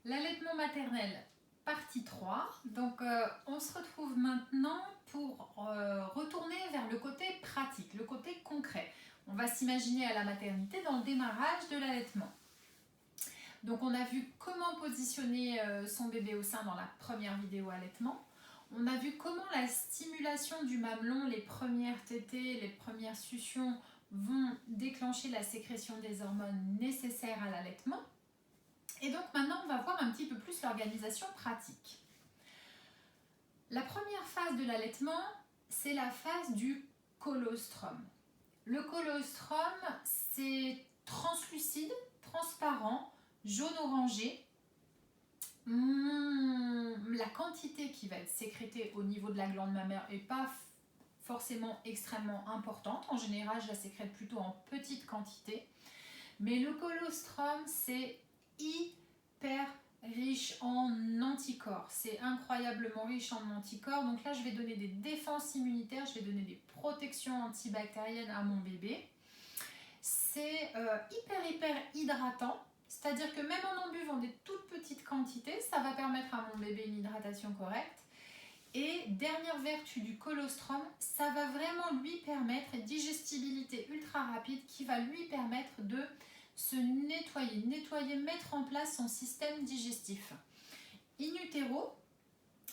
L'allaitement maternel, partie 3. Donc, on se retrouve maintenant pour retourner vers le côté pratique, le côté concret. On va s'imaginer à la maternité dans le démarrage de l'allaitement. Donc, on a vu comment positionner son bébé au sein dans la première vidéo allaitement. On a vu comment la stimulation du mamelon, les premières tétées, les premières suctions vont déclencher la sécrétion des hormones nécessaires à l'allaitement. Et donc maintenant, on va voir un petit peu plus l'organisation pratique. La première phase de l'allaitement, c'est la phase du colostrum. Le colostrum, c'est translucide, transparent, jaune-orangé. La quantité qui va être sécrétée au niveau de la glande mammaire n'est pas forcément extrêmement importante. En général, je la sécrète plutôt en petite quantité. Mais le colostrum, c'est hyper riche en anticorps. C'est incroyablement riche en anticorps. Donc là, je vais donner des défenses immunitaires, je vais donner des protections antibactériennes à mon bébé. C'est hyper hydratant. C'est-à-dire que même en buvant des toutes petites quantités, ça va permettre à mon bébé une hydratation correcte. Et dernière vertu du colostrum, ça va vraiment lui permettre une digestibilité ultra rapide qui va lui permettre de se nettoyer, mettre en place son système digestif. In utero,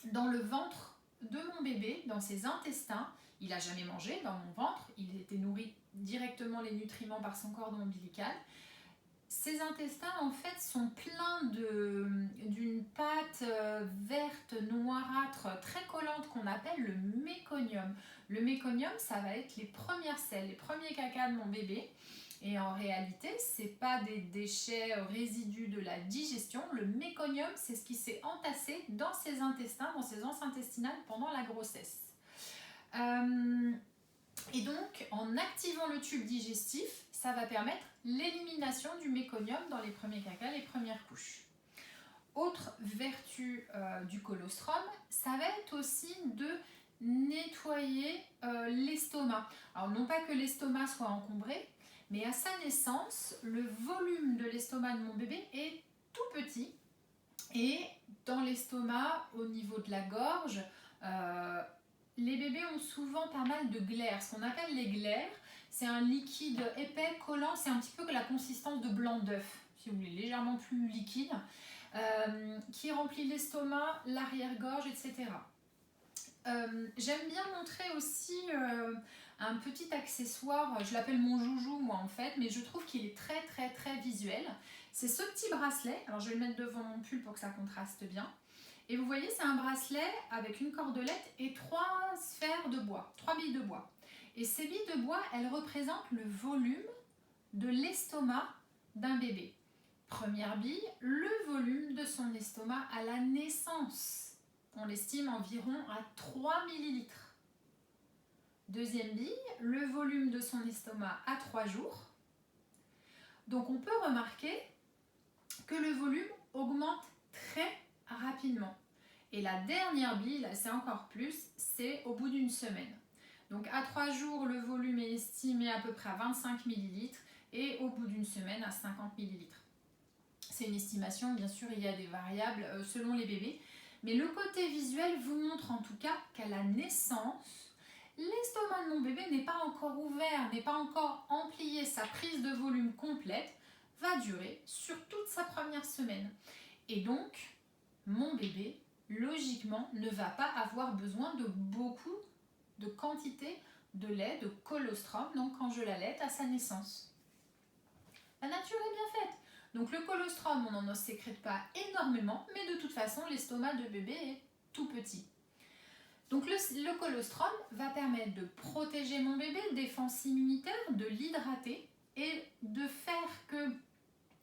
dans le ventre de mon bébé, dans ses intestins, il n'a jamais mangé dans mon ventre, il était nourri directement les nutriments par son cordon ombilical. Ces intestins en fait sont pleins d'une pâte verte, noirâtre, très collante qu'on appelle le méconium. Le méconium, ça va être les premières selles, les premiers cacas de mon bébé. Et en réalité, ce n'est pas des déchets résidus de la digestion. Le méconium, c'est ce qui s'est entassé dans ses intestins, dans ses anses intestinales pendant la grossesse. Et donc, en activant le tube digestif, ça va permettre l'élimination du méconium dans les premiers cacas, les premières couches. Autre vertu du colostrum, ça va être aussi de nettoyer l'estomac. Alors, non pas que l'estomac soit encombré, mais à sa naissance, le volume de l'estomac de mon bébé est tout petit. Et dans l'estomac, au niveau de la gorge, les bébés ont souvent pas mal de glaires. Ce qu'on appelle les glaires, c'est un liquide épais, collant, c'est un petit peu que la consistance de blanc d'œuf, si vous voulez, légèrement plus liquide, qui remplit l'estomac, l'arrière-gorge, etc. J'aime bien montrer aussi un petit accessoire, je l'appelle mon joujou moi en fait, mais je trouve qu'il est très visuel. C'est ce petit bracelet, alors je vais le mettre devant mon pull pour que ça contraste bien. Et vous voyez, c'est un bracelet avec une cordelette et 3 sphères de bois, 3 billes de bois. Et ces billes de bois, elles représentent le volume de l'estomac d'un bébé. Première bille, le volume de son estomac à la naissance. On l'estime environ à 3 millilitres. Deuxième bille, le volume de son estomac à 3 jours. Donc on peut remarquer que le volume augmente très rapidement. Et la dernière bille, là c'est encore plus, c'est au bout d'une semaine. Donc à 3 jours, le volume est estimé à peu près à 25 millilitres et au bout d'une semaine à 50 millilitres. C'est une estimation, bien sûr, il y a des variables selon les bébés. Mais le côté visuel vous montre en tout cas qu'à la naissance, l'estomac de mon bébé n'est pas encore ouvert, n'est pas encore amplié. Sa prise de volume complète va durer sur toute sa première semaine. Et donc, mon bébé, logiquement, ne va pas avoir besoin de beaucoup de quantité de lait, de colostrum, donc quand je l'allaite à sa naissance. La nature est bien faite. Donc le colostrum, on n'en sécrète pas énormément, mais de toute façon, l'estomac de bébé est tout petit. Donc le colostrum va permettre de protéger mon bébé, défense immunitaire, de l'hydrater et de faire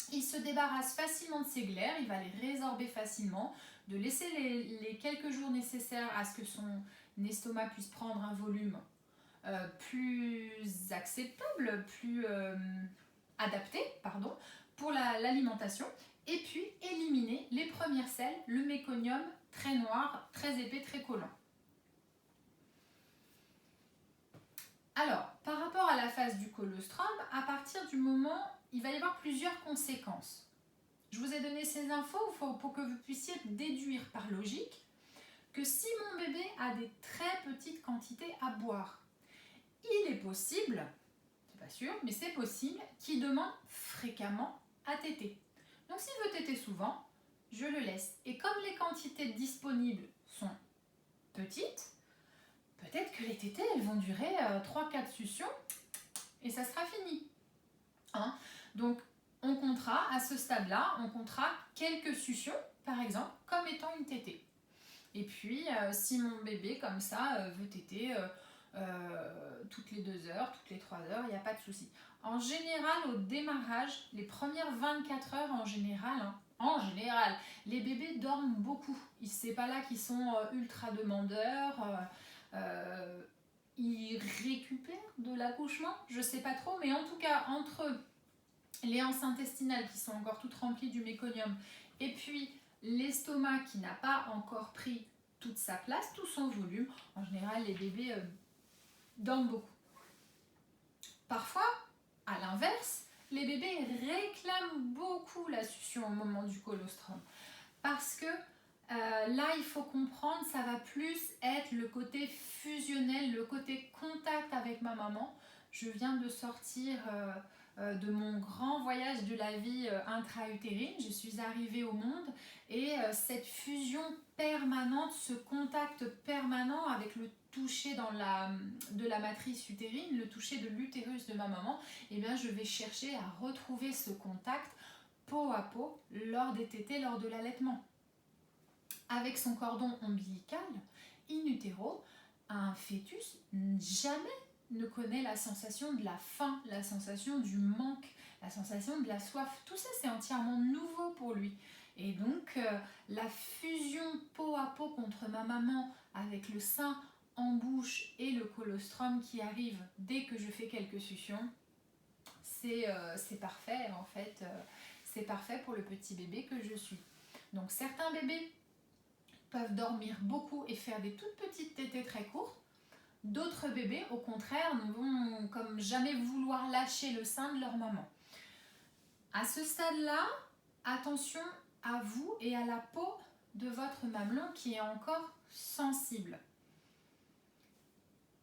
qu'il se débarrasse facilement de ses glaires, il va les résorber facilement, de laisser les quelques jours nécessaires à ce que son estomac puisse prendre un volume plus acceptable, plus adapté, pardon, pour l'alimentation, et puis éliminer les premières selles, le méconium très noir, très épais, très collant. Alors, par rapport à la phase du colostrum, à partir du moment, il va y avoir plusieurs conséquences. Je vous ai donné ces infos pour que vous puissiez déduire par logique que si mon bébé a des très petites quantités à boire, il est possible, c'est pas sûr, mais c'est possible qu'il demande fréquemment à téter. Donc s'il veut téter souvent, je le laisse. Et comme les quantités disponibles sont petites, peut-être que les tétées elles vont durer 3-4 suctions et ça sera fini. Hein? Donc on comptera à ce stade-là, on comptera quelques suctions par exemple comme étant une tétée. Et puis si mon bébé comme ça veut téter toutes les 2 heures, toutes les 3 heures, il n'y a pas de souci. En général, au démarrage, les premières 24 heures en général, les bébés dorment beaucoup. C'est pas là qu'ils sont ultra demandeurs. Ils récupèrent de l'accouchement, je sais pas trop, mais en tout cas, entre les anses intestinales qui sont encore toutes remplies du méconium et puis l'estomac qui n'a pas encore pris toute sa place, tout son volume, en général, les bébés dorment beaucoup. Parfois, à l'inverse, les bébés réclament beaucoup la succion au moment du colostrum. Parce que là, il faut comprendre, ça va plus être le côté fusionnel, le côté contact avec ma maman. Je viens de sortir de mon grand voyage de la vie intra-utérine. Je suis arrivée au monde et cette fusion permanente, ce contact permanent avec le toucher de la matrice utérine, le toucher de l'utérus de ma maman, eh bien, je vais chercher à retrouver ce contact peau à peau lors des tétées, lors de l'allaitement. Avec son cordon ombilical, in utero, un fœtus jamais ne connaît la sensation de la faim, la sensation du manque, la sensation de la soif. Tout ça, c'est entièrement nouveau pour lui. Et donc, la fusion peau à peau contre ma maman avec le sein en bouche et le colostrum qui arrive dès que je fais quelques suctions, c'est parfait en fait. C'est parfait pour le petit bébé que je suis. Donc, certains bébés peuvent dormir beaucoup et faire des toutes petites tétées très courtes. D'autres bébés, au contraire, ne vont comme jamais vouloir lâcher le sein de leur maman. À ce stade-là, attention à vous et à la peau de votre mamelon qui est encore sensible.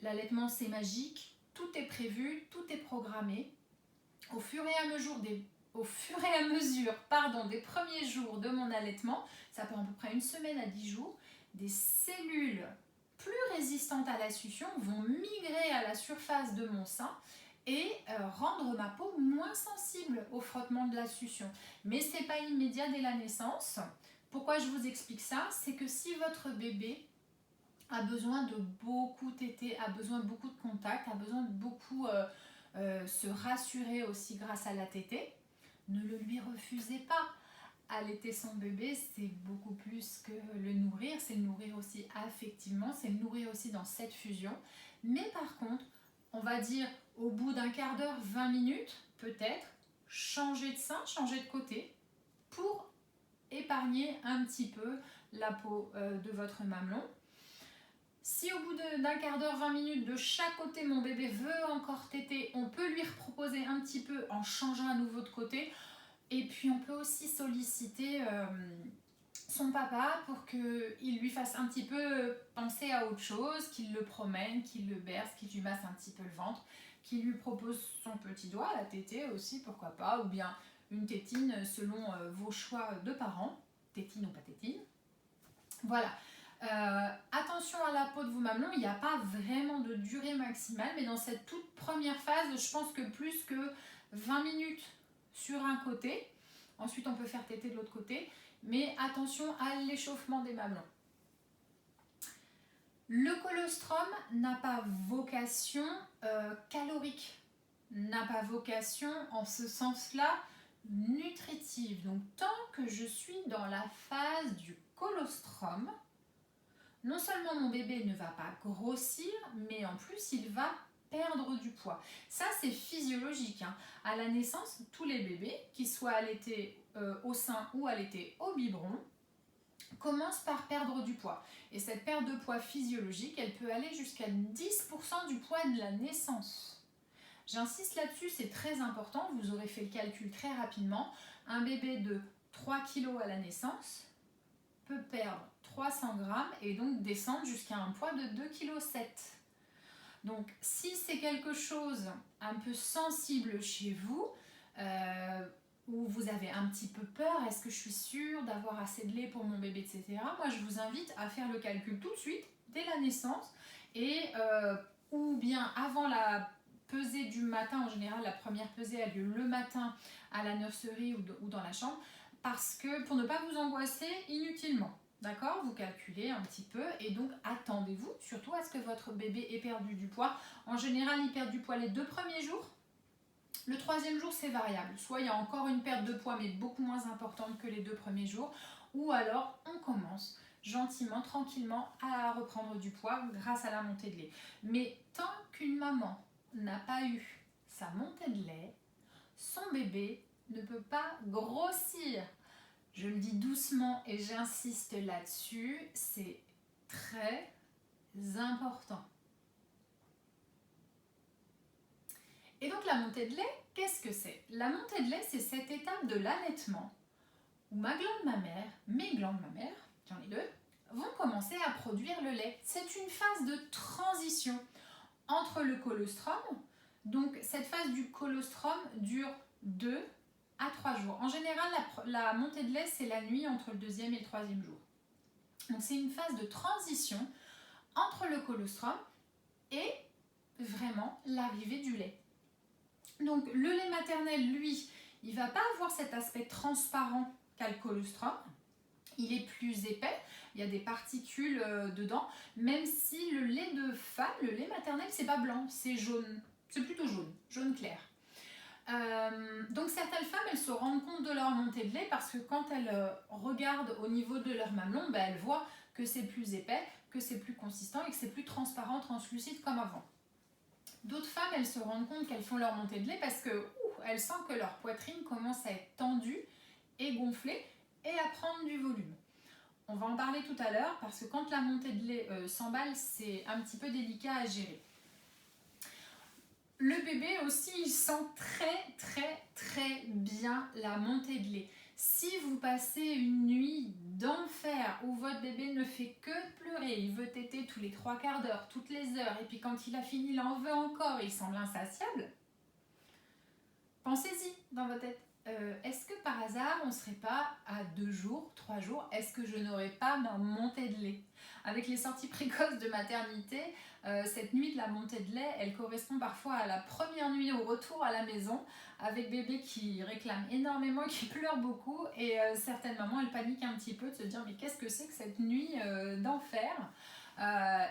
L'allaitement, c'est magique, tout est prévu, tout est programmé. Au fur et à mesure des premiers jours de mon allaitement, ça prend à peu près 1 semaine à 10 jours, des cellules plus résistantes à la succion vont migrer à la surface de mon sein et rendre ma peau moins sensible au frottement de la succion. Mais ce n'est pas immédiat dès la naissance. Pourquoi je vous explique ça? C'est que si votre bébé a besoin de beaucoup téter, a besoin de beaucoup de contact, a besoin de beaucoup se rassurer aussi grâce à la tétée, ne le lui refusez pas. Allaiter son bébé, c'est beaucoup plus que le nourrir, c'est le nourrir aussi affectivement, c'est le nourrir aussi dans cette fusion. Mais par contre, on va dire au bout d'un quart d'heure, 20 minutes, peut-être, changer de sein, changer de côté pour épargner un petit peu la peau de votre mamelon. Si au bout d'un quart d'heure, 20 minutes, de chaque côté, mon bébé veut encore téter, on peut lui reproposer un petit peu en changeant à nouveau de côté. Et puis on peut aussi solliciter son papa pour qu'il lui fasse un petit peu penser à autre chose, qu'il le promène, qu'il le berce, qu'il lui masse un petit peu le ventre, qu'il lui propose son petit doigt, la tétée aussi, pourquoi pas, ou bien une tétine selon vos choix de parents, tétine ou pas tétine. Voilà. Attention à la peau de vos mamelons, il n'y a pas vraiment de durée maximale, mais dans cette toute première phase, je pense que plus que 20 minutes sur un côté, ensuite on peut faire téter de l'autre côté, mais attention à l'échauffement des mamelons. Le colostrum n'a pas vocation calorique, n'a pas vocation en ce sens-là nutritive. Donc tant que je suis dans la phase du colostrum, non seulement mon bébé ne va pas grossir, mais en plus il va perdre du poids. Ça, c'est physiologique. Hein. À la naissance, tous les bébés, qu'ils soient allaités au sein ou allaités au biberon, commencent par perdre du poids. Et cette perte de poids physiologique, elle peut aller jusqu'à 10% du poids de la naissance. J'insiste là-dessus, c'est très important. Vous aurez fait le calcul très rapidement. Un bébé de 3 kg à la naissance peut perdre 300 grammes et donc descendre jusqu'à un poids de 2,7 kg. Donc si c'est quelque chose un peu sensible chez vous, où vous avez un petit peu peur, est-ce que je suis sûre d'avoir assez de lait pour mon bébé, etc. Moi je vous invite à faire le calcul tout de suite, dès la naissance, et ou bien avant la pesée du matin. En général la première pesée a lieu le matin à la nurserie ou dans la chambre, parce que pour ne pas vous angoisser inutilement. D'accord? Vous calculez un petit peu et donc attendez-vous surtout à ce que votre bébé ait perdu du poids. En général, il perd du poids les 2 premiers jours. Le 3e jour, c'est variable. Soit il y a encore une perte de poids, mais beaucoup moins importante que les 2 premiers jours. Ou alors, on commence gentiment, tranquillement à reprendre du poids grâce à la montée de lait. Mais tant qu'une maman n'a pas eu sa montée de lait, son bébé ne peut pas grossir. Je le dis doucement et j'insiste là-dessus, c'est très important. Et donc la montée de lait, qu'est-ce que c'est? La montée de lait, c'est cette étape de l'allaitement où ma glande mammaire, mes glandes mammaires, j'en ai 2, vont commencer à produire le lait. C'est une phase de transition entre le colostrum. Donc cette phase du colostrum dure 2 à 3 jours. En général, la montée de lait, c'est la nuit entre le 2e et le 3e jour. Donc c'est une phase de transition entre le colostrum et vraiment l'arrivée du lait. Donc le lait maternel, lui, il ne va pas avoir cet aspect transparent qu'a le colostrum. Il est plus épais, il y a des particules dedans, même si le lait de femme, le lait maternel, c'est pas blanc, c'est jaune. C'est plutôt jaune, jaune clair. Donc certaines femmes, elles se rendent compte de leur montée de lait parce que quand elles regardent au niveau de leur mamelon, elles voient que c'est plus épais, que c'est plus consistant et que c'est plus transparent, translucide comme avant. D'autres femmes, elles se rendent compte qu'elles font leur montée de lait parce que elles sentent que leur poitrine commence à être tendue et gonflée et à prendre du volume. On va en parler tout à l'heure parce que quand la montée de lait s'emballe, c'est un petit peu délicat à gérer. Le bébé aussi, il sent très bien la montée de lait. Si vous passez une nuit d'enfer où votre bébé ne fait que pleurer, il veut téter tous les 3/4 d'heure, toutes les heures, et puis quand il a fini, il en veut encore, il semble insatiable, pensez-y dans votre tête. Est-ce que par hasard, on ne serait pas à 2 jours, 3 jours, est-ce que je n'aurais pas ma montée de lait? Avec les sorties précoces de maternité, cette nuit de la montée de lait, elle correspond parfois à la première nuit au retour à la maison, avec bébé qui réclame énormément, qui pleure beaucoup, et certaines mamans, elles paniquent un petit peu de se dire mais qu'est-ce que c'est que cette nuit d'enfer?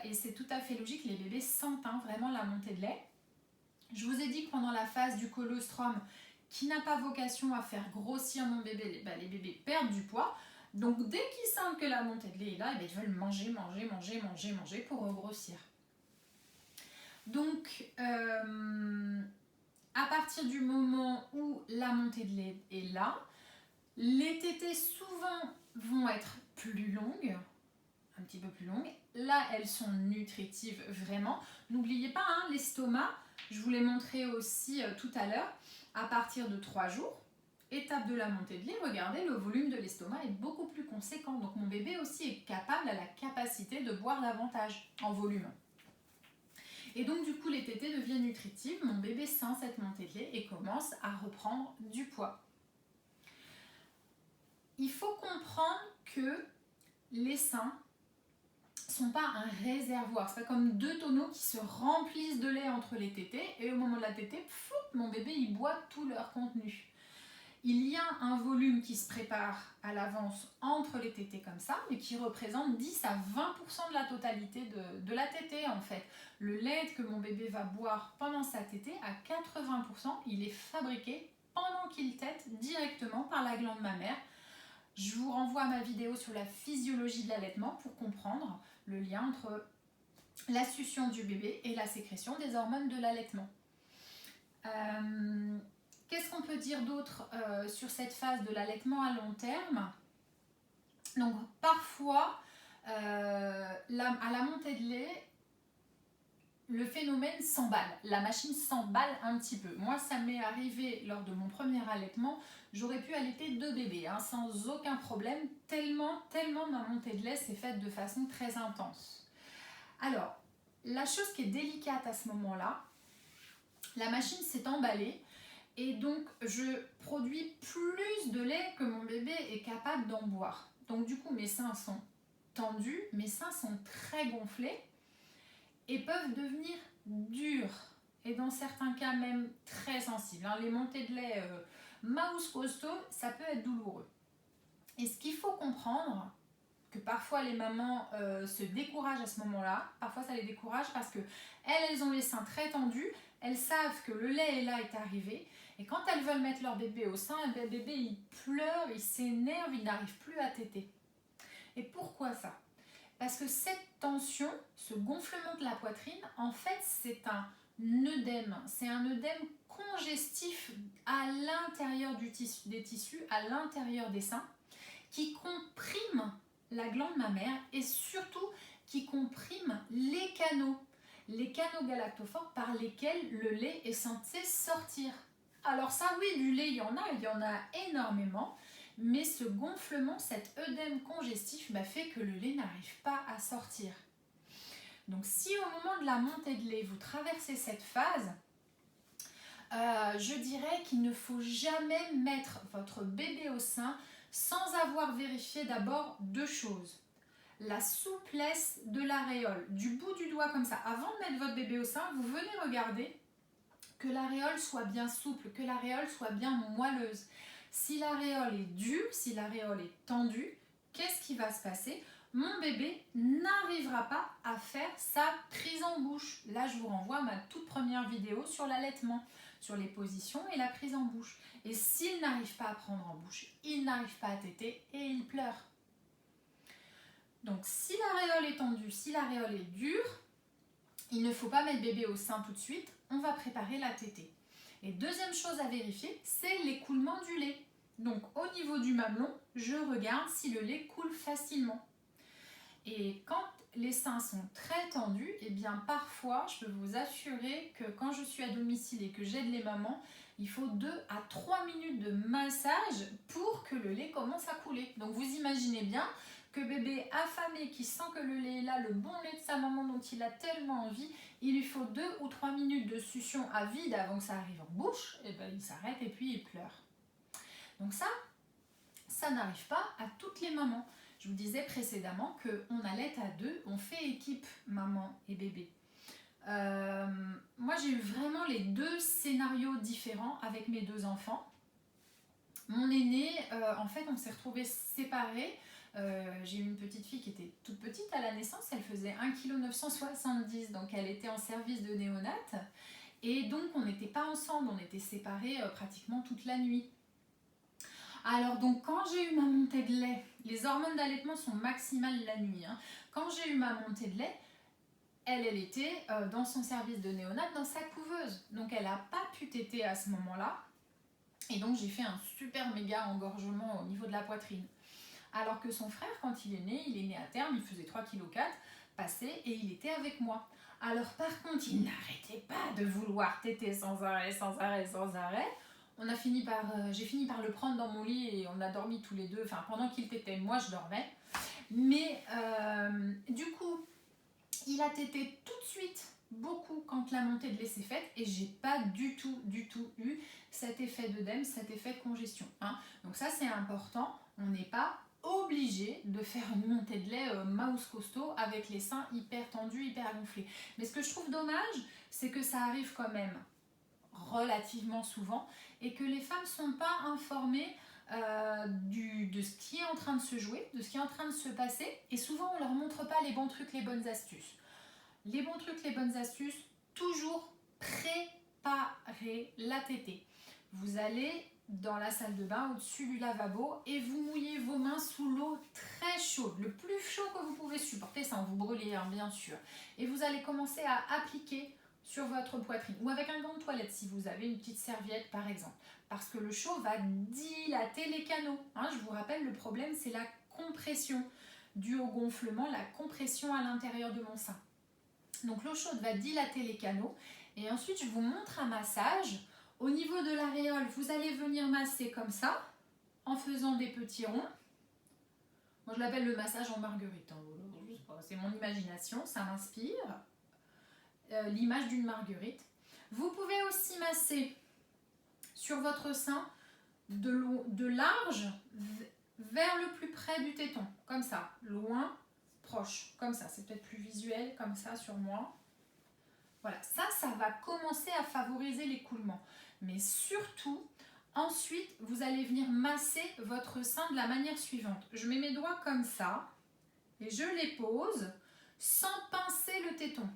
Et c'est tout à fait logique, les bébés sentent vraiment la montée de lait. Je vous ai dit que pendant la phase du colostrum, qui n'a pas vocation à faire grossir mon bébé, les bébés perdent du poids. Donc dès qu'ils sentent que la montée de lait est là, ils veulent manger pour regrossir. Donc à partir du moment où la montée de lait est là, les tétées souvent vont être plus longues, un petit peu plus longues. Là, elles sont nutritives vraiment. N'oubliez pas, l'estomac, je vous l'ai montré aussi tout à l'heure, à partir de 3 jours, étape de la montée de lait, regardez, le volume de l'estomac est beaucoup plus conséquent. Donc mon bébé aussi est capable, a la capacité de boire davantage en volume. Et donc du coup, les tétées deviennent nutritives, mon bébé sent cette montée de lait et commence à reprendre du poids. Il faut comprendre que les seins sont pas un réservoir, c'est pas comme 2 tonneaux qui se remplissent de lait entre les tétées et au moment de la tétée, mon bébé il boit tout leur contenu. Il y a un volume qui se prépare à l'avance entre les tétées comme ça, mais qui représente 10 à 20% de la totalité de la tétée en fait. Le lait que mon bébé va boire pendant sa tétée, à 80%, il est fabriqué pendant qu'il tète directement par la glande mammaire. Je vous renvoie à ma vidéo sur la physiologie de l'allaitement pour comprendre le lien entre la succion du bébé et la sécrétion des hormones de l'allaitement. Qu'est-ce qu'on peut dire d'autre sur cette phase de l'allaitement à long terme? Donc parfois, à la montée de lait, le phénomène s'emballe, la machine s'emballe un petit peu. Moi, ça m'est arrivé lors de mon premier allaitement, j'aurais pu allaiter 2 bébés hein, sans aucun problème, tellement ma montée de lait s'est faite de façon très intense. Alors, la chose qui est délicate à ce moment-là, la machine s'est emballée et donc je produis plus de lait que mon bébé est capable d'en boire. Donc du coup, mes seins sont tendus, mes seins sont très gonflés et peuvent devenir durs et dans certains cas même très sensibles. Les montées de lait mouse costaud, ça peut être douloureux. Et ce qu'il faut comprendre, que parfois les mamans se découragent à ce moment-là, parfois ça les décourage parce que elles ont les seins très tendus, elles savent que le lait est là, est arrivé, et quand elles veulent mettre leur bébé au sein, le bébé il pleure, il s'énerve, il n'arrive plus à téter. Et pourquoi ça ? Parce que cette tension, ce gonflement de la poitrine, en fait, c'est un œdème. C'est un œdème congestif à l'intérieur des tissus, à l'intérieur des seins, qui comprime la glande mammaire et surtout qui comprime les canaux galactophores par lesquels le lait est censé sortir. Alors ça, oui, du lait, il y en a énormément. Mais ce gonflement, cet œdème congestif fait que le lait n'arrive pas à sortir. Donc si au moment de la montée de lait, vous traversez cette phase, je dirais qu'il ne faut jamais mettre votre bébé au sein sans avoir vérifié d'abord 2 choses. La souplesse de l'aréole, du bout du doigt comme ça. Avant de mettre votre bébé au sein, vous venez regarder que l'aréole soit bien souple, que l'aréole soit bien moelleuse. Si l'aréole est dure, si l'aréole est tendue, qu'est-ce qui va se passer ? Mon bébé n'arrivera pas à faire sa prise en bouche. Là, je vous renvoie à ma toute première vidéo sur l'allaitement, sur les positions et la prise en bouche. Et s'il n'arrive pas à prendre en bouche, il n'arrive pas à téter et il pleure. Donc, si l'aréole est tendue, si l'aréole est dure, il ne faut pas mettre bébé au sein tout de suite, on va préparer la tétée. Et deuxième chose à vérifier, c'est l'écoulement du lait. Donc au niveau du mamelon, je regarde si le lait coule facilement. Et quand les seins sont très tendus, et bien parfois, je peux vous assurer que quand je suis à domicile et que j'aide les mamans, il faut 2 à 3 minutes de massage pour que le lait commence à couler. Donc vous imaginez bien que bébé affamé qui sent que le lait est là, le bon lait de sa maman dont il a tellement envie, il lui faut 2 ou 3 minutes de succion à vide avant que ça arrive en bouche, et il s'arrête et puis il pleure. Donc ça n'arrive pas à toutes les mamans. Je vous disais précédemment qu'on allait à 2, on fait équipe maman et bébé. Moi j'ai eu vraiment les 2 scénarios différents avec mes 2 enfants. Mon aîné, en fait on s'est retrouvés séparés. J'ai eu une petite fille qui était toute petite à la naissance, elle faisait 1,970 kg, donc elle était en service de néonate. Et donc on n'était pas ensemble, on était séparés pratiquement toute la nuit. Alors donc quand j'ai eu ma montée de lait, les hormones d'allaitement sont maximales la nuit. Quand j'ai eu ma montée de lait, elle était dans son service de néonate, dans sa couveuse. Donc elle n'a pas pu téter à ce moment-là. Et donc j'ai fait un super méga engorgement au niveau de la poitrine. Alors que son frère, quand il est né à terme, il faisait 3,4 kg, passé et il était avec moi. Alors par contre, il n'arrêtait pas de vouloir téter sans arrêt. J'ai fini par le prendre dans mon lit et on a dormi tous les deux. Enfin, pendant qu'il tétait, moi je dormais. Mais du coup, il a tété tout de suite beaucoup quand la montée de lait s'est faite et j'ai pas du tout eu cet effet d'œdème, cet effet de congestion. Donc ça c'est important. On n'est pas obligé de faire une montée de lait mouse costaud avec les seins hyper tendus, hyper gonflés. Mais ce que je trouve dommage, c'est que ça arrive quand même relativement souvent et que les femmes ne sont pas informées de ce qui est en train de se jouer, de ce qui est en train de se passer, et souvent on leur montre pas les bons trucs, les bonnes astuces. Les bons trucs, les bonnes astuces, toujours préparer la tétée. Vous allez dans la salle de bain au-dessus du lavabo et vous mouillez vos mains sous l'eau très chaude, le plus chaud que vous pouvez supporter, sans vous brûler bien sûr. Et vous allez commencer à appliquer sur votre poitrine ou avec un gant de toilette si vous avez une petite serviette par exemple, parce que le chaud va dilater les canaux. Je vous rappelle, le problème c'est la compression due au gonflement, la compression à l'intérieur de mon sein. Donc l'eau chaude va dilater les canaux. Et ensuite, je vous montre un massage. Au niveau de l'aréole, vous allez venir masser comme ça, en faisant des petits ronds. Moi, je l'appelle le massage en marguerite. C'est mon imagination, ça m'inspire. L'image d'une marguerite. Vous pouvez aussi masser sur votre sein de large vers le plus près du téton, comme ça, loin, proche, comme ça. C'est peut-être plus visuel, comme ça, sur moi. Voilà, ça va commencer à favoriser l'écoulement. Mais surtout, ensuite, vous allez venir masser votre sein de la manière suivante. Je mets mes doigts comme ça et je les pose sans pincer le téton.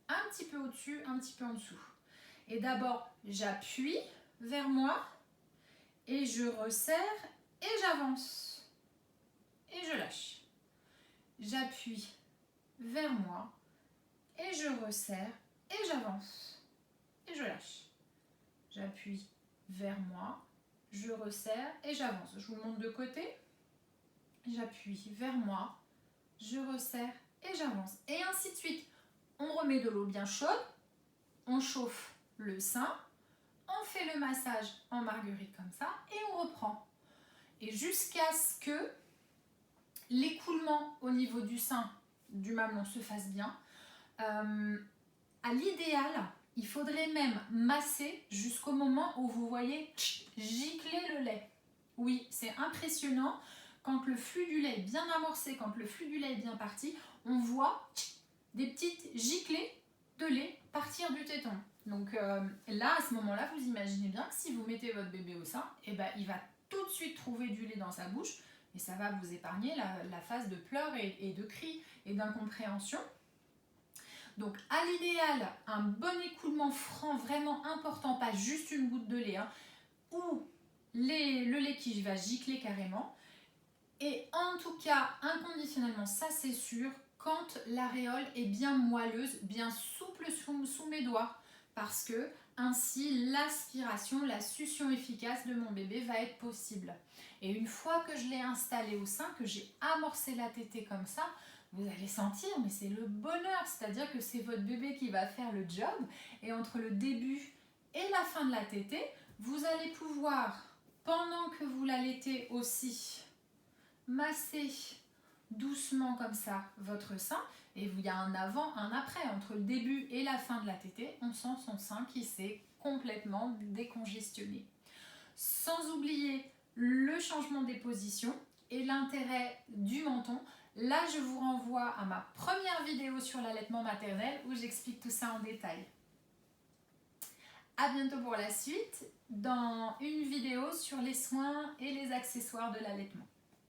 Un petit peu au-dessus, un petit peu en dessous. Et d'abord, j'appuie vers moi et je resserre et j'avance. Et je lâche. J'appuie vers moi et je resserre et j'avance. Et je lâche. J'appuie vers moi, je resserre et j'avance. Je vous montre de côté. J'appuie vers moi, je resserre et j'avance. Et ainsi de suite. On remet de l'eau bien chaude, on chauffe le sein, on fait le massage en marguerite comme ça et on reprend. Et jusqu'à ce que l'écoulement au niveau du sein, du mamelon se fasse bien. À l'idéal, il faudrait même masser jusqu'au moment où vous voyez gicler le lait. Oui, c'est impressionnant. Quand le flux du lait est bien amorcé, quand le flux du lait est bien parti, on voit des petites giclées de lait partir du téton. Donc là, à ce moment-là, vous imaginez bien que si vous mettez votre bébé au sein, eh ben, il va tout de suite trouver du lait dans sa bouche et ça va vous épargner la phase de pleurs et de cris et d'incompréhension. Donc à l'idéal, un bon écoulement franc, vraiment important, pas juste une goutte de lait, hein, ou le lait qui va gicler carrément. Et en tout cas, inconditionnellement, ça c'est sûr, quand l'aréole est bien moelleuse, bien souple sous mes doigts, parce que ainsi l'aspiration, la succion efficace de mon bébé va être possible. Et une fois que je l'ai installé au sein, que j'ai amorcé la tétée comme ça, vous allez sentir, mais c'est le bonheur, c'est-à-dire que c'est votre bébé qui va faire le job, et entre le début et la fin de la tétée, vous allez pouvoir, pendant que vous l'allaitez aussi, masser doucement comme ça votre sein, et il y a un avant, un après, entre le début et la fin de la tétée, on sent son sein qui s'est complètement décongestionné. Sans oublier le changement des positions et l'intérêt du menton. Là, je vous renvoie à ma première vidéo sur l'allaitement maternel où j'explique tout ça en détail. À bientôt pour la suite dans une vidéo sur les soins et les accessoires de l'allaitement.